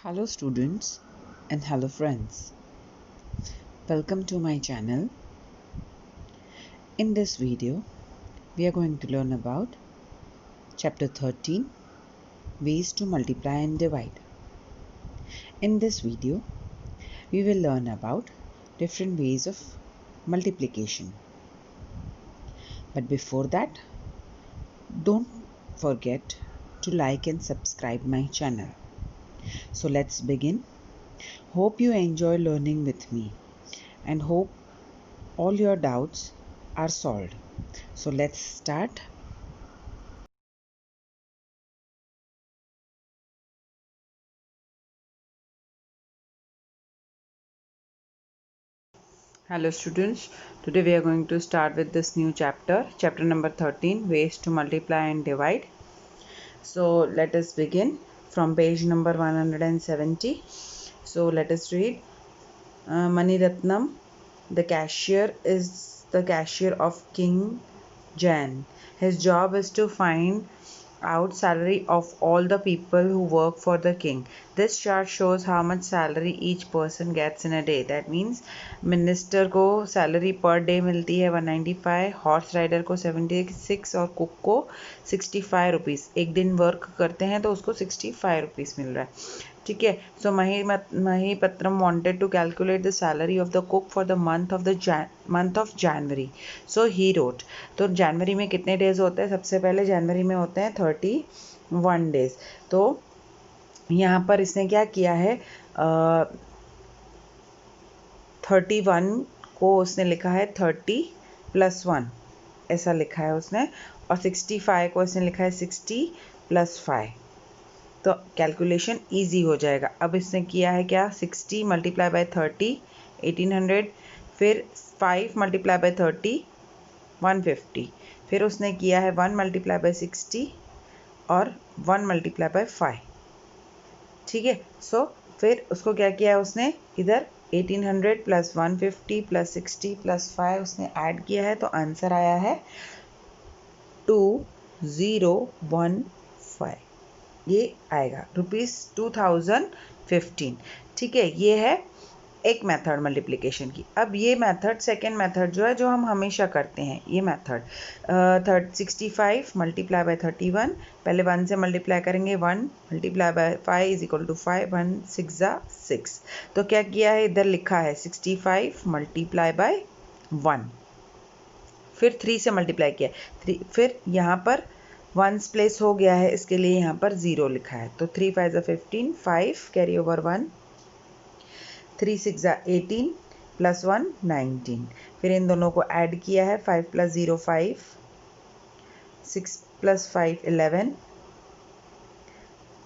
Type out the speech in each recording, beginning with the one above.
Hello students and hello friends. Welcome to my channel. In this video, we are going to learn about chapter 13, ways to multiply and divide. In this video, we will learn about different ways of multiplication. But before that, don't forget to like and subscribe my channel. So let's begin. Hope you enjoy learning with me and hope all your doubts are solved. So let's start. Hello students, today we are going to start with this new chapter number 13, ways to multiply and divide. So let us begin from page number 170. So let us read. Mani Ratnam, the cashier, is the cashier of King Jan. His job is to find out salary of all the people who work for the king. This chart shows how much salary each person gets in a day. That means minister को salary per day मिलती है 195, horse rider को 76 और cook को 65 rupees. एक दिन work करते हैं तो उसको 65 रुपीज़ मिल रहा है. ठीक है. सो Mahipatram wanted to calculate the salary of the cook for the month of January. So he wrote. तो जनवरी में कितने डेज होते हैं? सबसे पहले जनवरी में होते हैं 31 डेज. तो यहाँ पर इसने क्या किया है, 31 को उसने लिखा है 30 + 1 ऐसा लिखा है उसने, और 65 को इसने लिखा है 60 + 5. तो कैलकुलेशन इजी हो जाएगा. अब इसने किया है क्या, 60 × 30 1800, फिर 5 × 30 150, फिर उसने किया है 1 × 60 और 1 × 5. ठीक है. सो फिर उसको क्या किया है उसने, इधर 1800 + 150 + 60 + 5 उसने ऐड किया है, तो आंसर आया है 2015. ये आएगा ₹2015. ठीक है. ये है एक मेथड मल्टीप्लिकेशन की. अब ये मेथड, सेकेंड मेथड जो है, जो हम हमेशा करते हैं, ये मेथड 65 × 31. पहले 1 से मल्टीप्लाई करेंगे, 1 × 5 = 5, 1 6 6. तो क्या किया है, इधर लिखा है 65 × 1, फिर 3 से मल्टीप्लाई किया 3, फिर यहाँ पर 1 प्लेस हो गया है, इसके लिए यहाँ पर 0 लिखा है. तो 3 5 15, 5 कैरी ओवर 1, 3 6 18 + 1 19. फिर इन दोनों को ऐड किया है, 5 + 0 5, 6 + 5 11,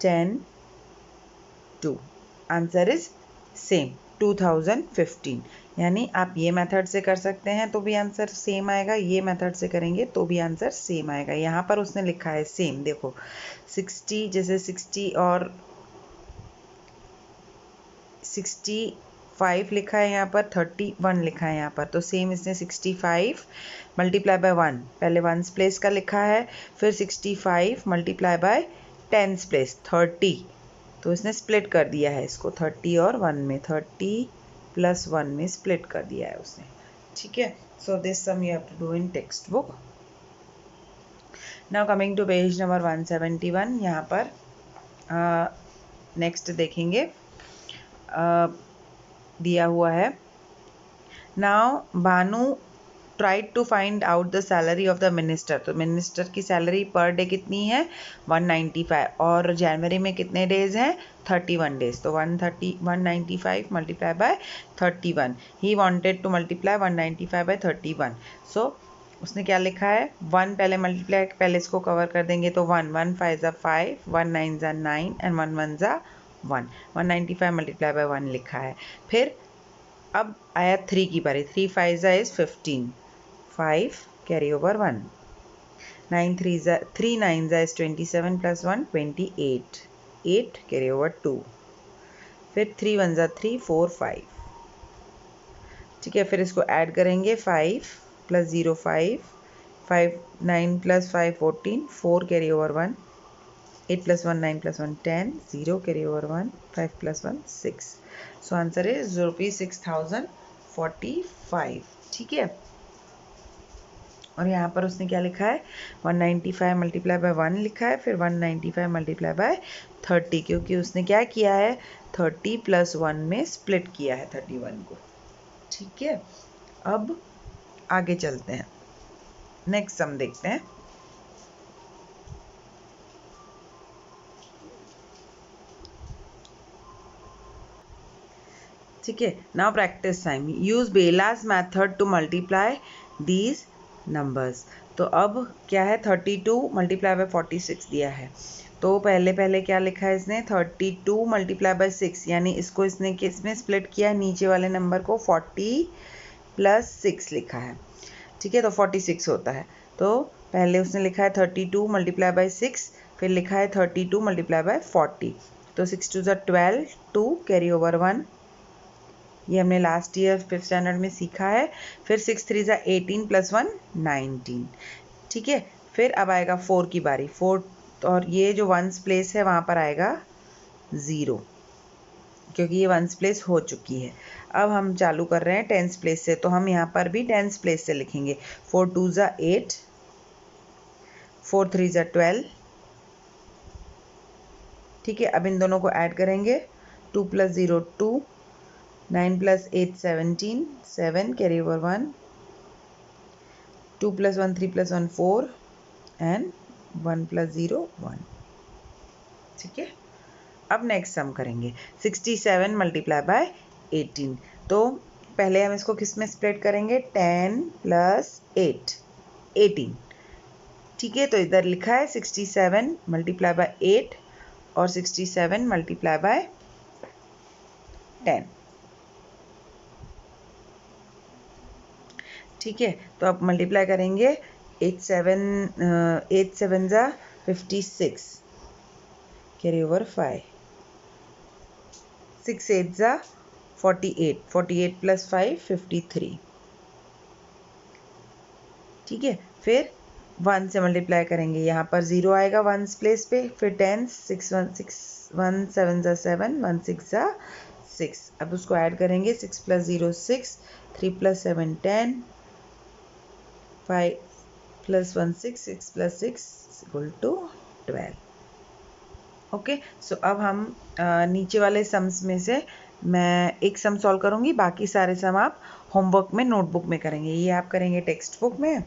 10 2. Answer is same 2015. यानी आप ये मेथड से कर सकते हैं तो भी आंसर सेम आएगा, ये मेथड से करेंगे तो भी आंसर सेम आएगा. यहाँ पर उसने लिखा है सेम, देखो 60, जैसे 60 और 65 लिखा है, यहाँ पर 31 लिखा है यहाँ पर, तो सेम इसने 65 × 1, पहले 1 प्लेस का लिखा है, फिर 65 × 10 प्लेस 30. तो इसने स्प्लिट कर दिया है इसको 30 और 1 में, 30 + 1 में स्प्लिट कर दिया है उसने. ठीक है. So this sum you have to do in text book. Now coming to page number 171. यहाँ पर नेक्स्ट देखेंगे, दिया हुआ है. Now Bhanu tried to find out the salary of the minister. तो मिनिस्टर की सैलरी पर डे कितनी है, 195, और जनवरी में कितने डेज हैं, 31 डेज. तो 195 × 31. He wanted to multiply 195 by 31. सो उसने क्या लिखा है, 1 पहले मल्टीप्लाई, पहले इसको कवर कर देंगे, तो 1 1 5 5, 1 9 9 एंड 1 1 1. 195 × 1 लिखा है. फिर अब आया 3 की बारी. 3 5 is 15, 5 carry over 1, 9 3 9 is 27 + 1 28, 8 carry over 2, फिर 3 1 3 4 5. ठीक है. फिर इसको ऐड करेंगे, 5 + 0 5, 5 9 + 5 14, 4 carry over 1, 8 plus 1 9 plus 1 10 0 carry over 1 5 plus 1 6. So answer is ₹6045. ठीक है, और यहाँ पर उसने क्या लिखा है 195 मल्टीप्लाई बाय 1 लिखा है, फिर 195 मल्टीप्लाई बाय 30, क्योंकि उसने क्या किया है 30 प्लस 1 में स्प्लिट किया है 31 को। ठीक है, अब आगे चलते हैं, नेक्स्ट सम देखते हैं। ठीक है, now practice time. Use bellas method to multiply these numbers. तो अब क्या है 32 मल्टीप्लाई बाय 46 दिया है, तो पहले क्या लिखा है इसने 32 मल्टीप्लाई बाय 6, यानी इसको इसने किस में स्प्लिट किया, नीचे वाले नंबर को 40 प्लस 6 लिखा है। ठीक है, तो 46 होता है, तो पहले उसने लिखा है 32 मल्टीप्लाई बाय 6, फिर लिखा है 32 मल्टीप्लाई बाय 40, तो 6 2 12 2 कैरी ओवर 1, ये हमने लास्ट ईयर 5th स्टैंडर्ड में सीखा है। फिर 6 3 18 प्लस 1 19। ठीक है, फिर अब आएगा 4 की बारी, 4, और ये जो वंस प्लेस है वहाँ पर आएगा 0, क्योंकि ये वंस प्लेस हो चुकी है। अब हम चालू कर रहे हैं टेंस प्लेस से, तो हम यहाँ पर भी टेंस प्लेस से लिखेंगे। 4 2 8, 4 3 12। ठीक है, अब इन दोनों को ऐड करेंगे, 2 plus 0 2, 9 plus 8 17, 7 carry over 1, 2 plus 1 3 plus 1 4 and 1 plus 0 1। ठीक है, अब नेक्स्ट सम करेंगे 67 मल्टीप्लाई बाय 18। तो पहले हम इसको किस में स्प्लिट करेंगे 10 प्लस 8 18। ठीक है, तो इधर लिखा है 67 मल्टीप्लाई बाय 8 और 67 मल्टीप्लाई बाय 10। ठीक है, तो अब मल्टीप्लाई करेंगे 8 7 ज़ा 56 कैरी ओवर 5, 6 8 ज़ा 48, 48 प्लस 5 53। ठीक है, फिर 1 से मल्टीप्लाई करेंगे, यहाँ पर 0 आएगा 1 प्लेस पे, फिर 10 6 1 7 ज़ा 7 1 6 ज़ा 6। अब उसको ऐड करेंगे, 6 plus 0 6, 3 plus 7 10, 5 plus 1 6, 6 plus 6 is equal to 12। Okay, सो अब हम नीचे वाले सम्स में से मैं एक सम सॉल्व करूँगी, बाकी सारे सम आप होमवर्क में नोटबुक में करेंगे। ये आप करेंगे टेक्स्ट बुक में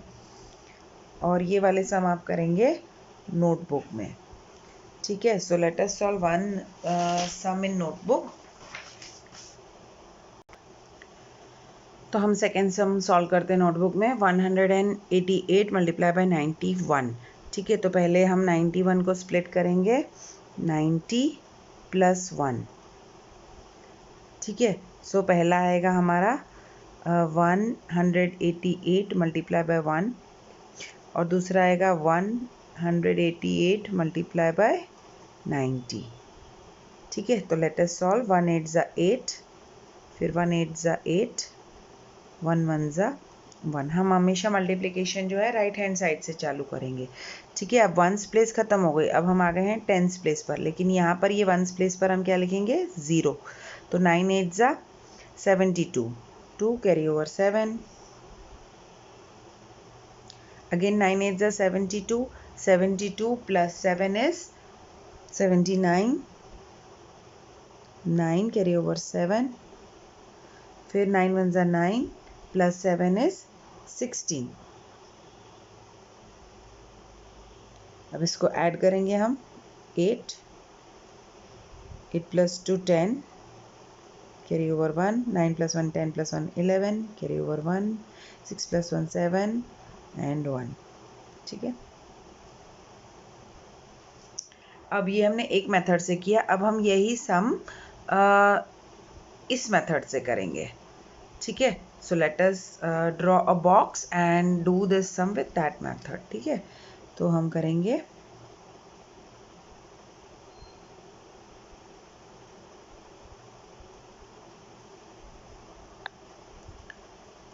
और ये वाले सम आप करेंगे नोटबुक में। ठीक है, so let us solve one sum in notebook. तो हम सेकेंड सम सॉल्व करते हैं नोटबुक में। 188 मल्टीप्लाई बाय 91। ठीक है, तो पहले हम 91 को स्प्लिट करेंगे 90 प्लस 1। ठीक है, सो पहला आएगा हमारा 188 मल्टीप्लाई बाय 1 और दूसरा आएगा 188 मल्टीप्लाई बाय 90। ठीक है, तो लेट अस सॉल्व। 1 8 ज़ा 8, फिर 1 8 ज़ा 8, 1 1 ज़ा 1। हम हमेशा मल्टीप्लिकेशन जो है राइट हैंड साइड से चालू करेंगे। ठीक है, अब वंस प्लेस खत्म हो गई, अब हम आ गए हैं टेंस प्लेस पर, लेकिन यहाँ पर ये वंस प्लेस पर हम क्या लिखेंगे 0। तो 9 8 ज़ा 72, 2 कैरी ओवर 7, अगेन 9 8 ज़ा 72, 72 प्लस 7 इज 79, 9 कैरी ओवर 7, फिर 9 1 ज़ा 9 प्लस 7 इज 16। अब इसको ऐड करेंगे हम 8 plus 2 10 carry over 1, 9 plus 1 10 plus 1 11 carry over 1, 6 plus 1 7 and 1। ठीक है, अब ये हमने एक मेथड से किया, अब हम यही सम इस मेथड से करेंगे। ठीक है, so let us draw a box and do this sum with that method. ठीक है, तो हम करेंगे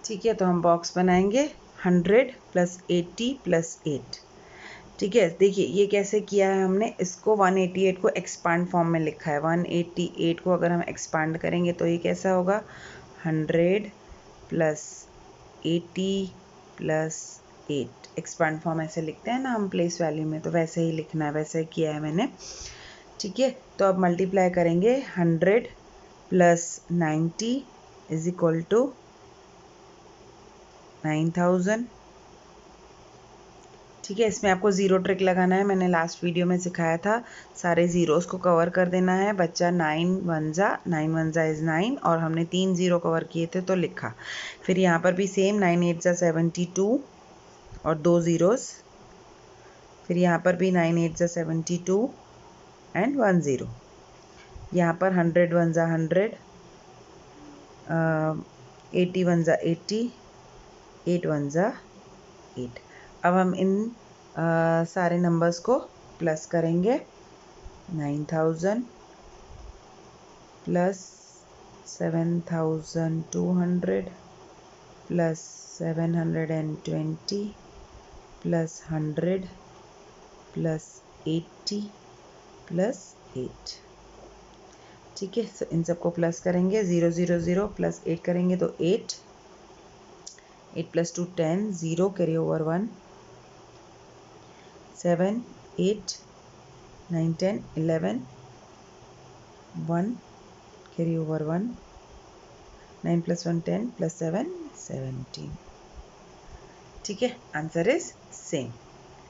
ठीक है, तो हम बॉक्स बनाएंगे 100 प्लस 80 प्लस 8। ठीक है, देखिए ये कैसे किया है हमने, इसको 188 को एक्सपांड फॉर्म में लिखा है। 188 को अगर हम एक्सपांड करेंगे तो ये कैसा होगा, 100 प्लस 80 प्लस 8। एक्सपांड फॉर्म ऐसे लिखते हैं ना हम प्लेस वैल्यू में, तो वैसे ही लिखना है, वैसे किया है मैंने। ठीक है, तो अब मल्टीप्लाई करेंगे 100 प्लस 90 इज इक्वल टू 9000। ठीक है, इसमें आपको ज़ीरो ट्रिक लगाना है, मैंने लास्ट वीडियो में सिखाया था। सारे ज़ीरोज़ को कवर कर देना है बच्चा। 9 1 जा इज़ 9, और हमने 3 ज़ीरो कवर किए थे तो लिखा। फिर यहाँ पर भी सेम 9 8 जा 72 और 2 ज़ीरोज़। फिर यहाँ पर भी 9 8 जा 72 एंड 1 ज़ीरो। यहाँ पर 100 1 जा 100, 80 1 जा 80, 8 1 जा 8। अब हम इन सारे नंबर्स को प्लस करेंगे। 9000 plus 7200 plus 720 plus 100 plus 80 plus 8। ठीक है, तो इन सबको प्लस करेंगे। 0 0 0 प्लस 8 करेंगे तो 8 plus 2 10, 0 carry over 1, 7 8 9 10 11, 1 carry over 1, 9 plus 1 10 plus 7 17। ठीक है, आंसर इज सेम।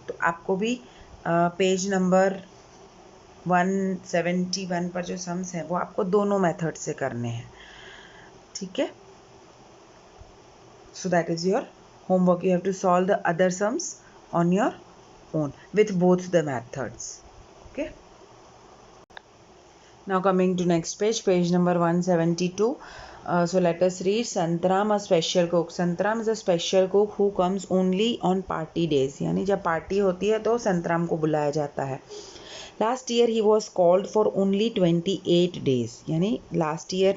तो आपको भी पेज नंबर 171 पर जो सम्स हैं वो आपको दोनों मेथड से करने हैं। ठीक है, so that is your homework. You have to solve the other sums on your own with both the methods. Okay, now coming to next page, page number 172. So let us read. Santram, a special cook. Santram is a special cook who comes only on party days. यानी जब party होती है तो संतराम को बुलाया जाता है। Last year he was called for only 28 days. यानी last year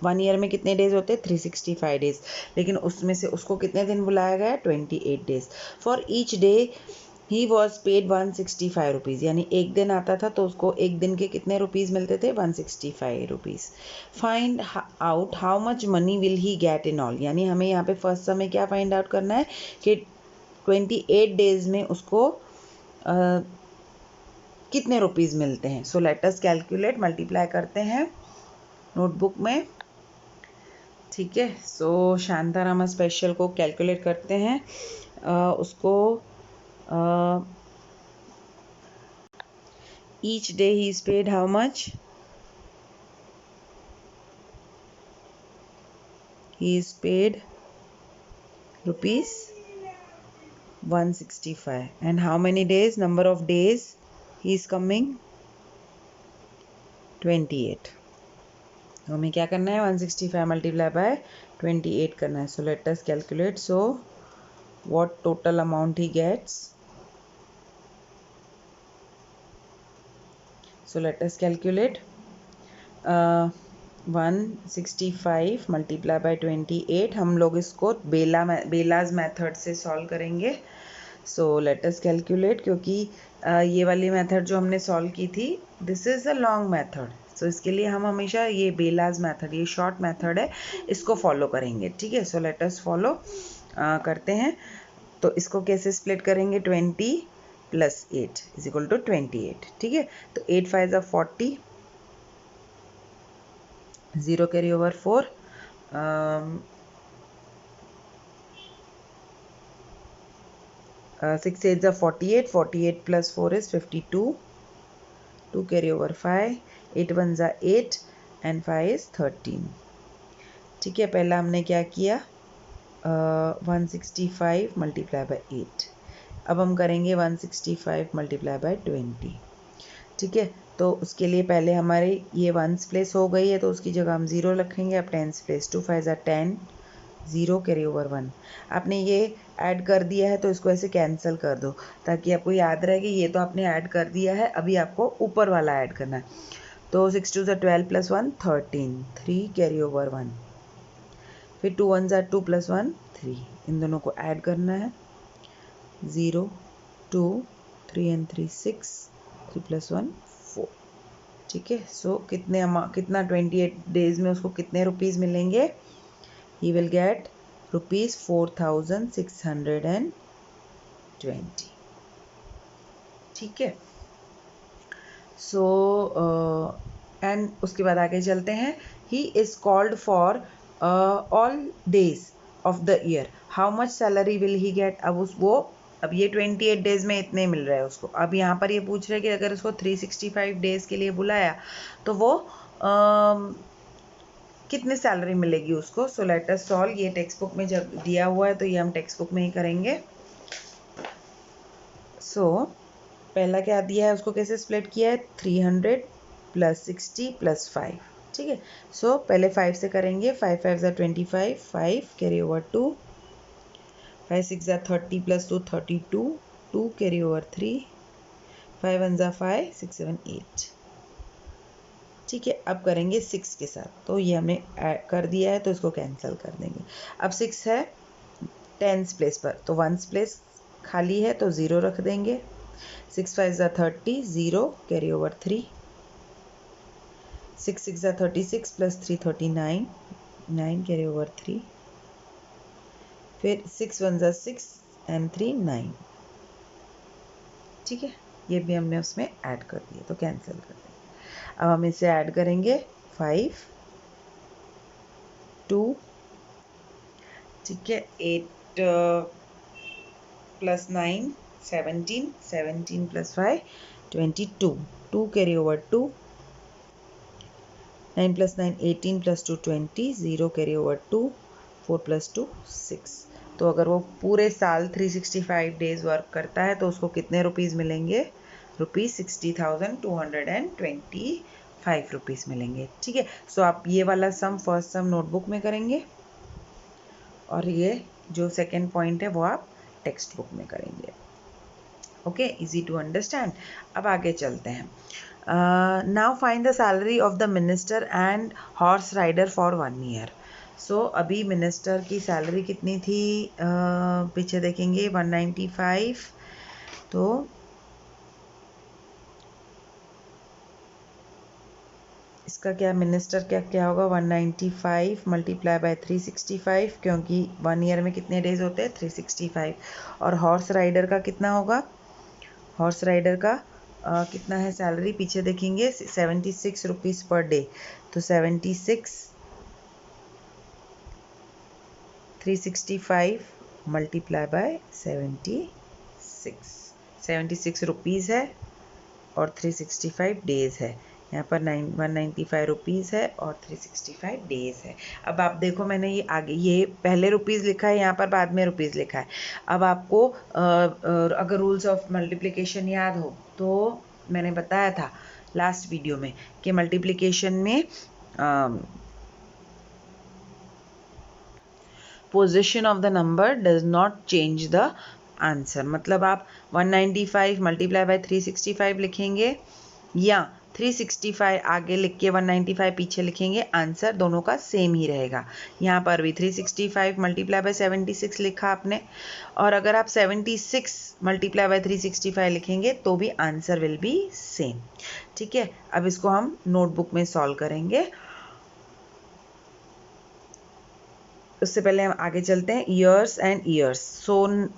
1 ईयर में कितने डेज होते हैं, 365 डेज, लेकिन उसमें से उसको कितने दिन बुलाया गया, 28 days. For each day he was paid 165 rupees. यानी एक दिन आता था तो उसको एक दिन के कितने रुपीज़ मिलते थे, 165 rupees. Find out how much money will he get in all. यानी हमें यहाँ पे फर्स्ट समय क्या फाइंड आउट करना है कि 28 डेज में उसको कितने रुपीज़ मिलते हैं। सो लेट अस कैलकुलेट, मल्टीप्लाई करते हैं नोटबुक में। ठीक है, सो शांतारामा स्पेशल को कैलकुलेट करते हैं। उसको each day he is paid how much, he is paid ₹165 and how many days, number of days he is coming, 28। तो हमें क्या करना है, 165 मल्टीप्लाई बाय 28 करना है। So let us calculate. So what total amount he gets, so let us calculate. 165 multiply by 28, हम लोग इसको बेलाज मेथड से सॉल्व करेंगे। सो लेट अस कैलकुलेट, क्योंकि ये वाली मेथड जो हमने सॉल्व की थी, this is a long method, so इसके लिए हम हमेशा ये बेलाज मेथड, ये शॉर्ट मेथड है, इसको फॉलो करेंगे। ठीक है, सो लेट अस फॉलो करते हैं। तो इसको कैसे स्प्लिट करेंगे, 20 प्लस 8 इज इक्वल टू 28। ठीक है, तो 8 5 जा 40, 0 कैरी ओवर 4, 6 8 जा 48, 48 प्लस 4 इज 52, 2 कैरी ओवर 5, 8 1 जा 8 एंड 5 इज 13। ठीक है, पहला हमने क्या किया, 165 मल्टीप्लाई बाय 8। अब हम करेंगे 165 मल्टीप्लाई बाय 20। ठीक है, तो उसके लिए पहले हमारे ये 1s प्लेस हो गई है, तो उसकी जगह हम 0 रखेंगे। अब 10s प्लेस, 2 5 जा 10, 0 कैरी ओवर 1। आपने ये ऐड कर दिया है तो इसको ऐसे कैंसिल कर दो, ताकि आपको याद रहे कि ये तो आपने ऐड कर दिया है, अभी आपको ऊपर वाला ऐड करना है। तो 6 2 जा 12 प्लस 1 13, 3 कैरी ओवर 1, फिर 2 1 जा 2 प्लस 1 3, इन दोनों को ऐड करना है। 0 2 3 and 3 6, 3 plus 1 4. ठीक है, सो कितना 28 डेज में उसको कितने रुपीज़ मिलेंगे? He will get rupees 4620. ठीक है, सो एंड उसके बाद आगे चलते हैं. He is called for all days of the year. How much salary will he get? अब ये 28 डेज में इतने मिल रहे हैं उसको. अब यहाँ पर ये पूछ रहे हैं कि अगर उसको 365 डेज के लिए बुलाया तो वो कितनी सैलरी मिलेगी उसको. सो लेट अस सॉल्व. ये टेक्स्ट बुक में जब दिया हुआ है तो ये हम टेक्स्ट बुक में ही करेंगे. सो पहला क्या दिया है, उसको कैसे स्प्लिट किया है? 300 प्लस 60 प्लस 5. ठीक है, सो पहले 5 से करेंगे. 5 5 ज़ा 25, 5 कैरी ओवर 2, 5 6 ज़ा 30 प्लस 2 32, 2 कैरी ओवर 3, 5 1 ज़ा 5, 6 7 8. ठीक है, अब करेंगे 6 के साथ. तो ये हमने कर दिया है तो इसको कैंसिल कर देंगे. अब 6 है टेंस प्लेस पर, तो वंस प्लेस खाली है तो 0 रख देंगे. 6 5 ज़ा 30, 0 कैरी ओवर 3, 6 6 ज़ा 36 प्लस 3 39, 9 कैरी ओवर 3, फिर 6 1 ज़ा 6 एंड 3 9. ठीक है, ये भी हमने उसमें ऐड कर दिया तो कैंसिल कर देंगे. अब हम इसे ऐड करेंगे. 5 2, ठीक है, 8 plus 9 17, 17 plus 5 22, 2 carry over 2, 9 plus 9 18 plus 2 20, 0 carry over 2, 4 plus 2 6. तो अगर वो पूरे साल 365 डेज वर्क करता है तो उसको कितने रुपीज़ मिलेंगे? रुपीज़ 60,225 रुपीज़ मिलेंगे. ठीक है, सो आप ये वाला सम फर्स्ट सम नोटबुक में करेंगे और ये जो सेकेंड पॉइंट है वो आप टेक्स्ट बुक में करेंगे. Okay, easy to understand. अब आगे चलते हैं. Now find the salary of the minister and horse rider for 1 year. So अभी मिनिस्टर की सैलरी कितनी थी? पीछे देखेंगे 195. तो इसका क्या मिनिस्टर क्या होगा? 195 मल्टीप्लाई बाय 365, क्योंकि 1 ईयर में कितने डेज होते हैं? 365. और हॉर्स राइडर का कितना होगा? हॉर्स राइडर का कितना है सैलरी? पीछे देखेंगे 76 रुपीज़ पर डे. तो 76 365 मल्टीप्लाई बाय 76 रुपीज़ है और 365 डेज़ है. यहाँ पर 195 रुपीज़ है और 365 डेज़ है. अब आप देखो, मैंने ये आगे ये पहले रुपीज़ लिखा है, यहाँ पर बाद में रुपीज़ लिखा है. अब आपको अगर रूल्स ऑफ मल्टीप्लिकेशन याद हो तो मैंने बताया था लास्ट वीडियो में कि मल्टीप्लिकेशन में position of the number does not change the answer. मतलब आप 195 मल्टीप्लाई बाय 365 लिखेंगे या 365 आगे लिख के 195 पीछे लिखेंगे, आंसर दोनों का सेम ही रहेगा. यहाँ पर भी 365 मल्टीप्लाई बाय 76 लिखा आपने, और अगर आप 76 मल्टीप्लाई बाय 365 लिखेंगे तो भी आंसर विल बी सेम. ठीक है, अब इसको हम नोटबुक में सॉल्व करेंगे. उससे पहले हम आगे चलते हैं. Years and years.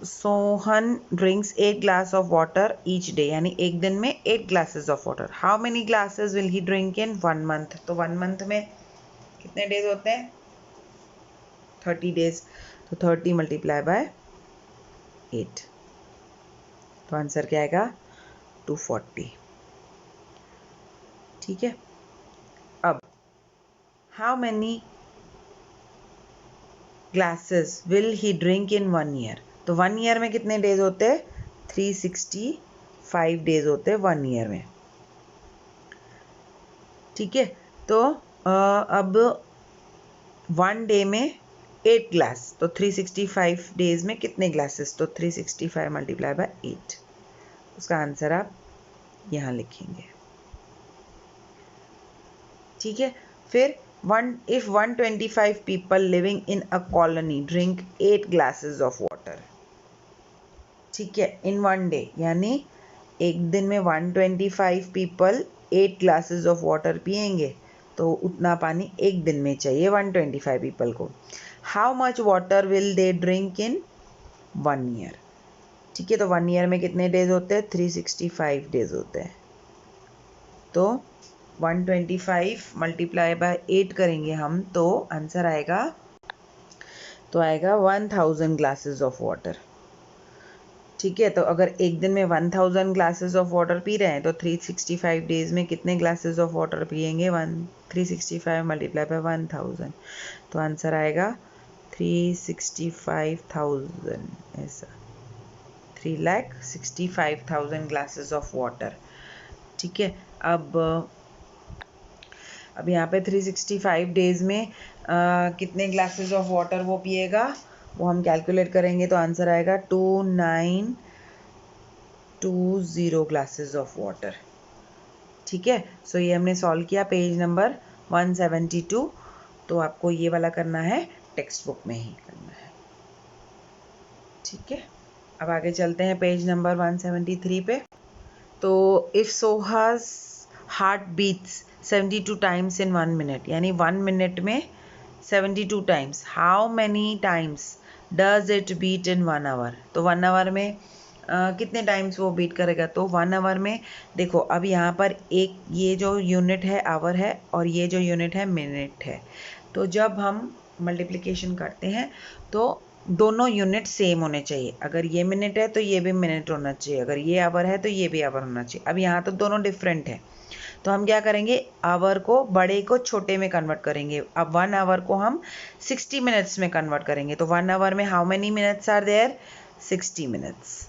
Sohan drinks 8 glass of water each day, यानी एक दिन में 8 glasses of water. How many glasses will he drink in 1 month? तो 1 मंथ में कितने डेज होते हैं? 30 डेज. तो 30 मल्टीप्लाई बाय 8, तो आंसर क्या आएगा? 240. ठीक है, अब how many glasses will he drink in 1 year? तो 1 ईयर में कितने डेज होते हैं? 365 डेज होते हैं 1 ईयर में. ठीक है, तो अब 1 डे में 8 ग्लास, तो 365 डेज में कितने ग्लासेस? तो 365 मल्टीप्लाई बाय 8. उसका आंसर आप यहाँ लिखेंगे. ठीक है, फिर if 125 people living in a colony drink 8 glasses of water, ठीक है, in 1 day, यानी एक दिन में 125 पीपल 8 ग्लासेस ऑफ वाटर पियेंगे, तो उतना पानी एक दिन में चाहिए 125 पीपल को। How much water will they drink in 1 year? ठीक है, तो 1 ईयर में कितने डेज होते हैं? 365 डेज होते हैं। तो 125 मल्टीप्लाई बाय 8 करेंगे हम, तो आंसर आएगा 1000 ग्लासेस ऑफ वाटर। ठीक है, तो अगर एक दिन में 1000 ग्लासेस ऑफ वाटर पी रहे हैं तो 365 डेज में कितने ग्लासेस ऑफ वाटर पियेंगे? 365 मल्टीप्लाई बाय 1000, तो आंसर आएगा 365,000, ऐसा 3,65,000 ग्लासेस ऑफ वाटर। ठीक है, अब यहाँ पे 365 डेज में कितने ग्लासेस ऑफ वाटर वो पिएगा, वो हम कैलकुलेट करेंगे, तो आंसर आएगा 2920 ग्लासेस ऑफ वाटर। ठीक है, सो ये हमने सॉल्व किया पेज नंबर 172। तो आपको ये वाला करना है, टेक्स्ट बुक में ही करना है। ठीक है, अब आगे चलते हैं पेज नंबर 173 पे। तो if Suhas heart beats 72 times in 1 minute, यानी 1 मिनट में 72 times, how many times does it beat in 1 hour? तो 1 आवर में कितने टाइम्स वो बीट करेगा? तो 1 आवर में देखो, अब यहाँ पर एक ये जो यूनिट है आवर है और ये जो यूनिट है मिनट है। तो जब हम मल्टीप्लिकेशन करते हैं तो दोनों यूनिट सेम होने चाहिए। अगर ये मिनट है तो ये भी मिनट होना चाहिए, अगर ये आवर है तो ये भी आवर होना चाहिए। अब यहाँ तो दोनों डिफरेंट है, तो हम क्या करेंगे, आवर को बड़े को छोटे में कन्वर्ट करेंगे। अब 1 आवर को हम 60 मिनट्स में कन्वर्ट करेंगे। तो 1 आवर में how many minutes are there? 60 minutes.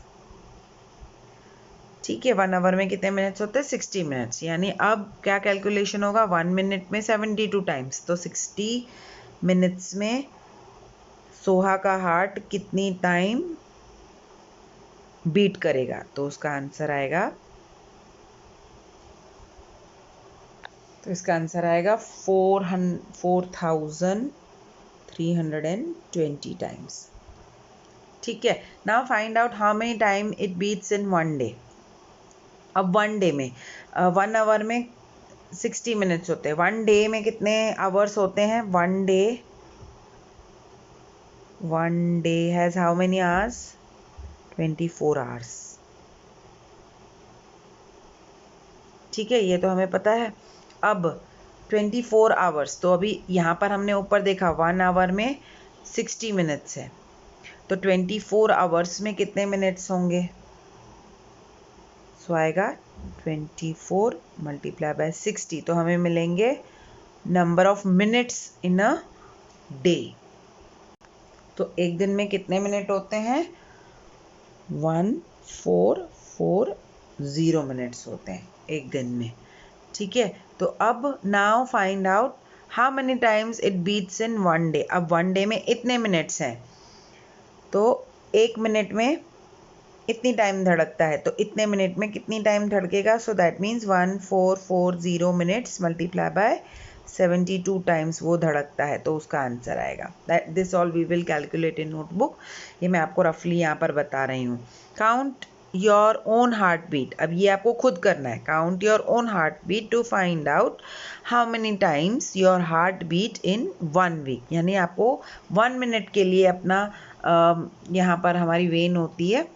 ठीक है, 1 आवर में कितने मिनट्स होते हैं? 60 मिनट्स। यानी अब क्या कैलकुलेशन होगा, 1 मिनट में 72 टाइम्स, तो 60 मिनट्स में सोहा का हार्ट कितनी टाइम बीट करेगा? तो उसका आंसर आएगा, तो इसका आंसर आएगा 4320 टाइम्स। ठीक है, now find out how many time it beats in 1 day. अब 1 डे में 1 आवर में 60 मिनट्स होते हैं, 1 डे में कितने आवर्स होते हैं? 1 day has how many hours? 24 hours. ठीक है, ये तो हमें पता है। अब 24 आवर्स, तो अभी यहाँ पर हमने ऊपर देखा 1 आवर में 60 मिनट्स है, तो 24 आवर्स में कितने मिनट्स होंगे? सो आएगा 24 मल्टीप्लाई बाय 60, तो हमें मिलेंगे number of minutes in a day. तो एक दिन में कितने मिनट होते हैं? 1440 मिनट्स होते हैं एक दिन में। ठीक है, तो अब now find out how many times it beats in 1 day. अब 1 डे में इतने मिनट्स हैं, तो एक मिनट में इतनी टाइम धड़कता है, तो इतने मिनट में कितनी टाइम धड़केगा? So that means 1440 minutes multiply by 72 times वो धड़कता है, तो उसका आंसर आएगा। This all we will calculate in notebook. ये मैं आपको रफली यहाँ पर बता रही हूँ। Count your own heart beat, अब ये आपको खुद करना है। Count your own heart beat to find out how many times your heart beat in 1 week, यानी आपको 1 मिनट के लिए अपना यहाँ पर हमारी वेन होती है,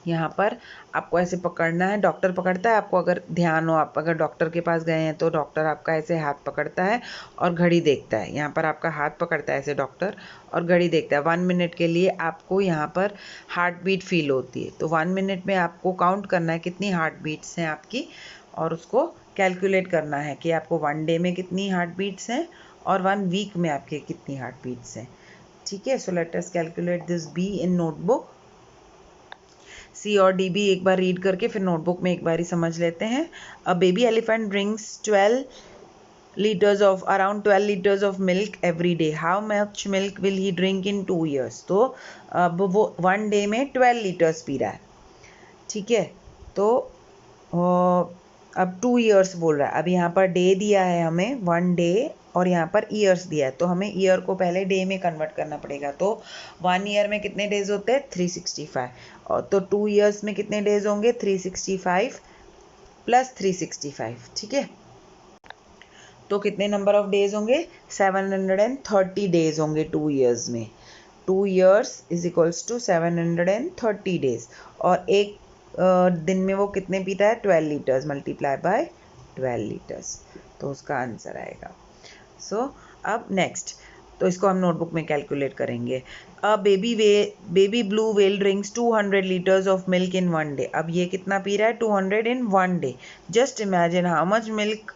यहाँ पर आपको ऐसे पकड़ना है। डॉक्टर पकड़ता है आपको, अगर ध्यान हो, आप अगर डॉक्टर के पास गए हैं तो डॉक्टर आपका ऐसे हाथ पकड़ता है और घड़ी देखता है। यहाँ पर आपका हाथ पकड़ता है ऐसे डॉक्टर और घड़ी देखता है। 1 मिनट के लिए आपको यहाँ पर हार्ट बीट फील होती है, तो 1 मिनट में आपको काउंट करना है कितनी हार्ट बीट्स हैं आपकी, और उसको कैलकुलेट करना है कि आपको 1 डे में कितनी हार्ट बीट्स हैं और 1 वीक में आपके कितनी हार्ट बीट्स हैं। ठीक है, so let us calculate this B in notebook. C और डी भी एक बार रीड करके फिर नोटबुक में एक बार ही समझ लेते हैं। A baby elephant drinks 12 liters of around 12 liters of milk every day. How much milk will he drink in 2 years? तो अब वो 1 डे में 12 लीटर्स पी रहा है। ठीक है, तो अब 2 years बोल रहा है। अब यहाँ पर डे दिया है हमें 1 डे और यहाँ पर ईयर्स दिया है, तो हमें ईयर को पहले डे में कन्वर्ट करना पड़ेगा। तो 1 ईयर में कितने डेज होते हैं? 365। और तो 2 ईयर्स में कितने डेज होंगे? 365 प्लस 365। ठीक है, तो कितने नंबर ऑफ डेज होंगे? 730 डेज होंगे 2 ईयर्स में। 2 years is equals to 730 days. और एक दिन में वो कितने पीता है? 12 लीटर्स मल्टीप्लाई बाय 12 लीटर्स, तो उसका आंसर आएगा। सो अब नेक्स्ट, तो इसको हम नोटबुक में कैलकुलेट करेंगे। Baby blue whale drinks 200 litres of milk in 1 day. अब ये कितना पी रहा है? 200 इन 1 day. Just imagine how much milk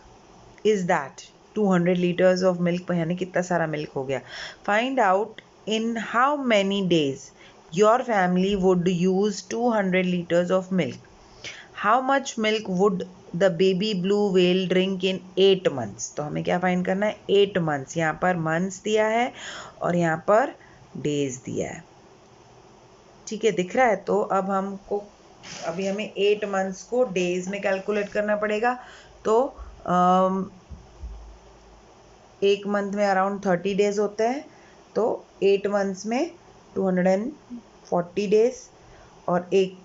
is that? 200 litres of milk, यानी कितना सारा मिल्क हो गया। Find out in how many days your family would use 200 liters of milk. How much milk would the baby blue whale drink in 8 months? तो हमें क्या find करना है? 8 months। यहाँ पर months दिया है और यहाँ पर days दिया है। ठीक है, दिख रहा है? तो अब हमको अभी हमें 8 months को days में कैलकुलेट करना पड़ेगा। तो एक मंथ में अराउंड 30 डेज होते हैं, तो 8 मंथ्स में 240 डेज, और एक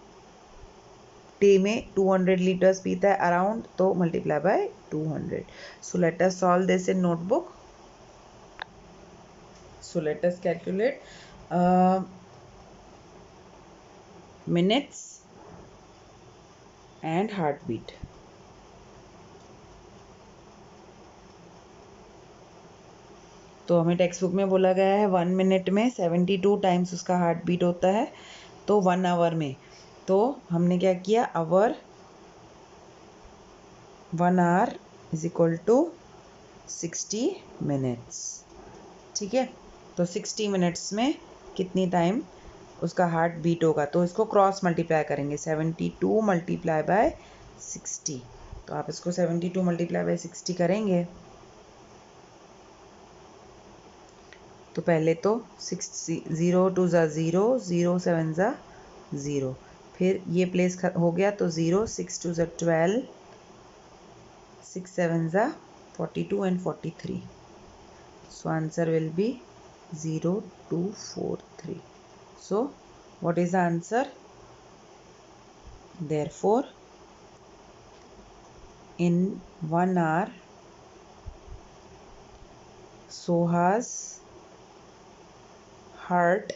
डे में 200 लीटर्स पीता है अराउंड, तो multiply by 200। So let us solve this in notebook. So let us calculate minutes and heart beat. तो हमें टेक्स्ट बुक में बोला गया है 1 मिनट में 72 टाइम्स उसका हार्ट बीट होता है, तो 1 आवर में। तो हमने क्या किया? Hour 1 hour is equal to 60 minutes. ठीक है, तो 60 मिनट्स में कितनी टाइम उसका हार्ट बीट होगा? तो इसको क्रॉस मल्टीप्लाई करेंगे, 72 मल्टीप्लाई बाय 60। तो आप इसको 72 मल्टीप्लाई बाय 60 करेंगे तो पहले तो 0 2 ज़ा 0, 0 7 ज़ा 0, फिर ये प्लेस हो गया तो 0, 6 2 ज़ा 12, 6 7 ज़ा 42 and 43. So answer will be 0 2 4 3. So what is the answer? Therefore in 1 hour Soha's heart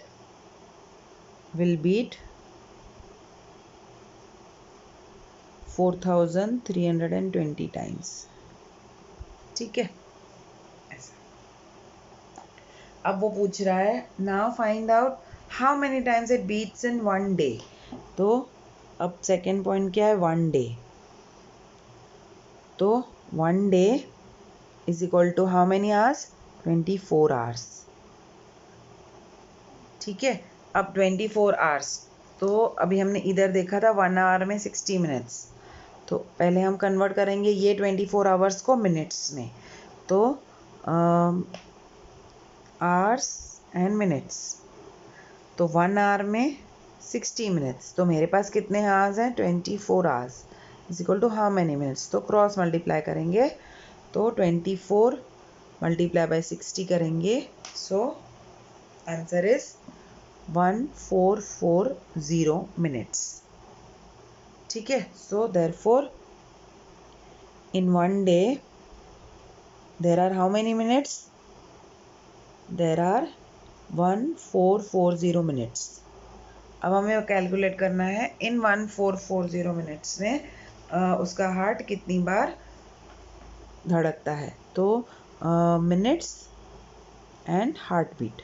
will beat 4320 times. ठीक है, ऐसा। अब वो पूछ रहा है now find out how many times it beats in 1 day. तो अब सेकेंड पॉइंट क्या है? 1 डे। तो 1 day is equal to how many hours? 24 hours. ठीक है, अब 24 आवर्स, तो अभी हमने इधर देखा था 1 आवर में 60 मिनट्स, तो पहले हम कन्वर्ट करेंगे ये 24 आवर्स को मिनट्स में। तो आवर्स एंड मिनट्स, तो 1 आवर में 60 मिनट्स, तो मेरे पास कितने आवर्स हैं? 24 hours is equal to how many minutes? तो क्रॉस मल्टीप्लाई करेंगे, तो 24 मल्टीप्लाई बाय 60 करेंगे, सो आंसर इज 1440 मिनट्स। ठीक है, so therefore in 1 day there are how many minutes? There are 1440 minutes. अब हमें कैलकुलेट करना है इन 1440 मिनट्स में उसका हार्ट कितनी बार धड़कता है। तो minutes and heart beat,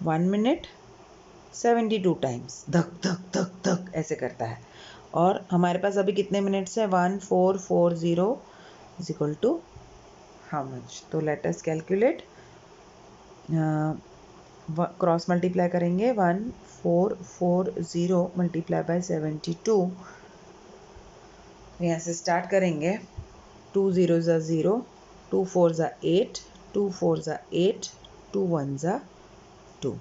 1 minute 72 times धक धक धक धक ऐसे करता है, और हमारे पास अभी कितने मिनट्स है? 1440 is equal to how much? तो let us calculate, cross multiply करेंगे, 1440 मल्टीप्लाई बाय 72, यहाँ से स्टार्ट करेंगे, 2 0 ज़ा 0, 2 4 ज़ा 8, 2 4 ज़ा 8, 2 1 ज़ा 2,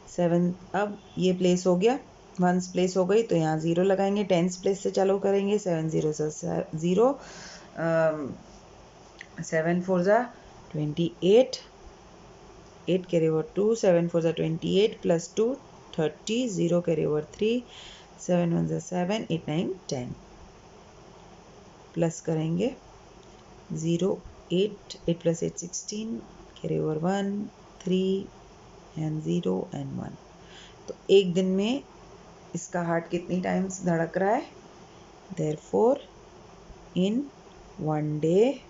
7। अब ये प्लेस हो गया, 1s प्लेस हो गई, तो यहाँ 0 लगाएंगे, 10s प्लेस से चालू करेंगे, 7 0 ज़ा 0, 7 4 जा 28, 8 carry over 2, 7 4 जा 28 plus 2 30, 0 carry over 3, 7 1 जा 7, 8 9 10 प्लस करेंगे 0 8 8 plus 8 16, carry over 1 3 and 0 and 1। तो एक दिन में इसका हार्ट कितनी टाइम्स धड़क रहा है? Therefore in one day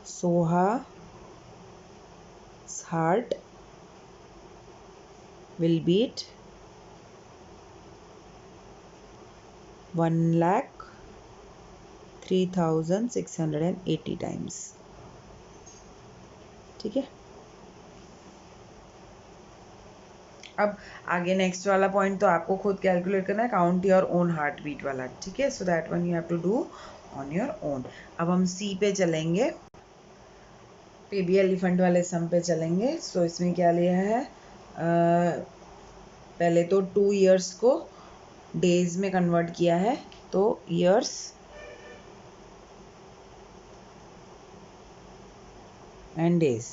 Soha's heart will beat 1,03,680 times। ठीक है। अब आगे नेक्स्ट वाला पॉइंट तो आपको खुद कैलकुलेट करना है, count your own heart beat वाला। ठीक है, so that one you have to do on your own. अब हम सी पे चलेंगे, बेबी एलिफेंट वाले सम पे चलेंगे। सो इसमें क्या लिया है, पहले तो 2 इयर्स को डेज में कन्वर्ट किया है, तो इयर्स एंड डेज।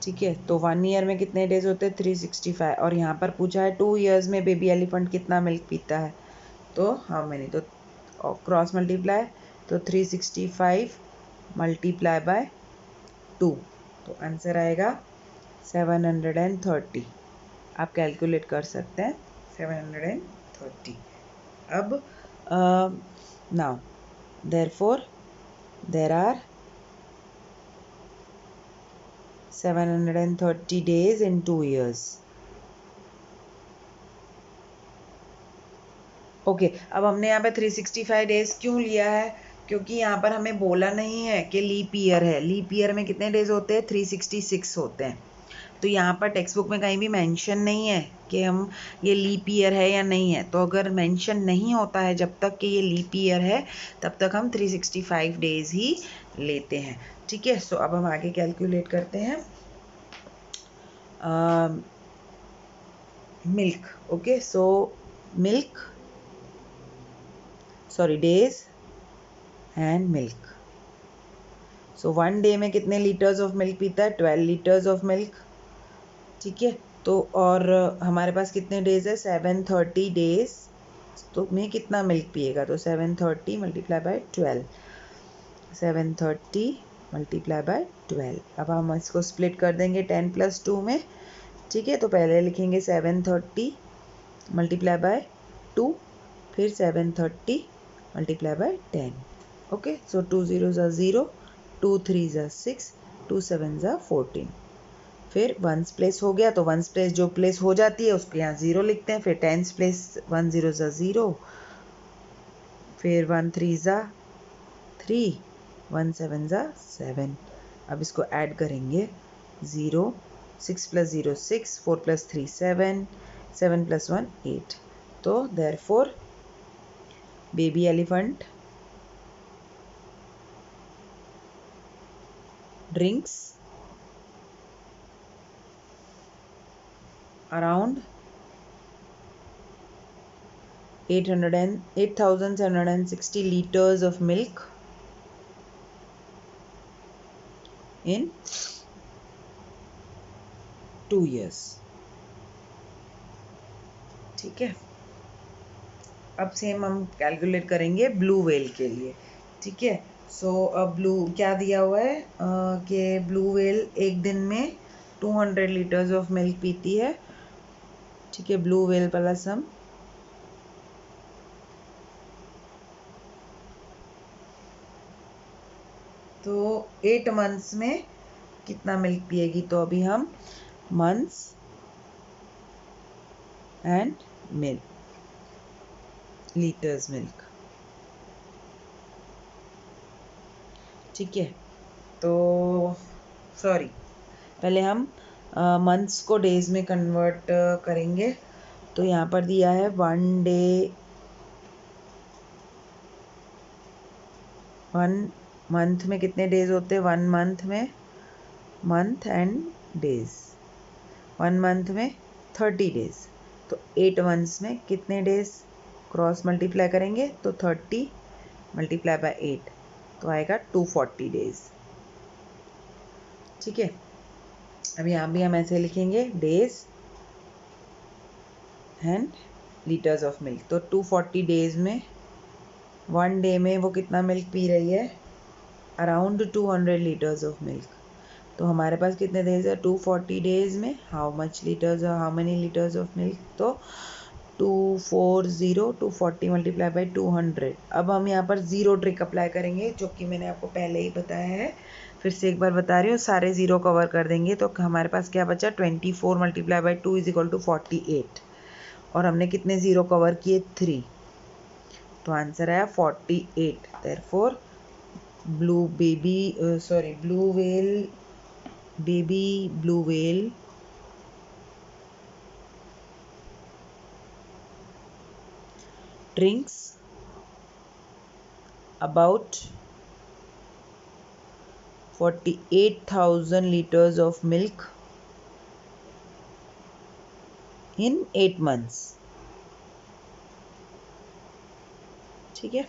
ठीक है, तो 1 ईयर में कितने डेज होते हैं? 365। और यहाँ पर पूछा है 2 इयर्स में बेबी एलिफेंट कितना मिल्क पीता है, तो हाउ मेनी, तो क्रॉस मल्टीप्लाई, तो 365 मल्टीप्लाई बाय 2, तो आंसर आएगा 730। आप कैलकुलेट कर सकते हैं 730। अब now therefore there are 730 days in 2 years। Okay, अब हमने यहाँ पे 365 डेज क्यों लिया है? क्योंकि यहाँ पर हमें बोला नहीं है कि लीप ईयर है। लीप ईयर में कितने डेज होते हैं? 366 होते हैं। तो यहाँ पर टेक्स्ट बुक में कहीं भी मेंशन नहीं है कि हम ये लीप ईयर है या नहीं है। तो अगर मेंशन नहीं होता है जब तक कि ये लीप ईयर है, तब तक हम 365 डेज ही लेते हैं। ठीक है, सो अब हम आगे कैलकुलेट करते हैं milk. Okay, so milk, sorry, days and milk. So 1 day में कितने लीटर्स ऑफ मिल्क पीता है? 12 लीटर्स ऑफ मिल्क। ठीक है, तो और हमारे पास कितने डेज है? 730 डेज, तो में कितना मिल्क पिएगा? तो 730 मल्टीप्लाई बाय 12, 730 मल्टीप्लाई बाय 12। अब हम इसको स्प्लिट कर देंगे 10 + 2 में। ठीक है, तो पहले लिखेंगे 730 मल्टीप्लाई बाय 2, फिर 730 multiply by 10। Okay, so 2 zeros are 0, 2 3s are 6, 2 7s are 14। फिर वंस प्लेस हो गया, तो वंस प्लेस जो प्लेस हो जाती है उसको यहाँ 0 लिखते हैं। फिर टेंस प्लेस 1 zeros are 0, फिर 1 3s are 3, 1 7s are 7। अब इसको ऐड करेंगे, 0 6 + 0 6, 4 + 3 7, 7 + 1 8। तो therefore baby elephant drinks around 8,760 liters of milk in 2 years। ठीक है, अब सेम हम कैलकुलेट करेंगे ब्लू व्हेल के लिए। ठीक है, सो अब ब्लू क्या दिया हुआ है कि ब्लू व्हेल एक दिन में 200 लीटर्स ऑफ मिल्क पीती है। ठीक है, ब्लू व्हेल वाला सम, तो 8 मंथ्स में कितना मिल्क पिएगी? तो अभी हम months and milk, litres milk. ठीक है, तो सॉरी, पहले हम मंथ्स को डेज में कन्वर्ट करेंगे। तो यहाँ पर दिया है 1 डे, 1 मंथ में कितने डेज होते हैं? 1 मंथ में, मंथ एंड डेज, 1 मंथ में 30 डेज, तो 8 मंथ्स में कितने डेज? क्रॉस मल्टीप्लाई करेंगे तो 30 मल्टीप्लाई बाय 8 तो आएगा 240 डेज। ठीक है, अब यहाँ भी हम ऐसे लिखेंगे days and litres of milk. तो 240 डेज में 1 डे में वो कितना मिल्क पी रही है, अराउंड 200 लीटर्स ऑफ मिल्क। तो हमारे पास कितने डेज है 240 डेज में, how many litres of milk, तो 240 मल्टीप्लाई बाई 200। अब हम यहाँ पर ज़ीरो ट्रिक अप्लाई करेंगे जो कि मैंने आपको पहले ही बताया है, फिर से एक बार बता रही हूँ, सारे ज़ीरो कवर कर देंगे तो हमारे पास क्या बचा 24 multiply by 2 is equal to 48, और हमने कितने ज़ीरो कवर किए 3, तो आंसर आया 48। Therefore blue whale drinks about 48,000 liters of milk in 8 months। ठीक है।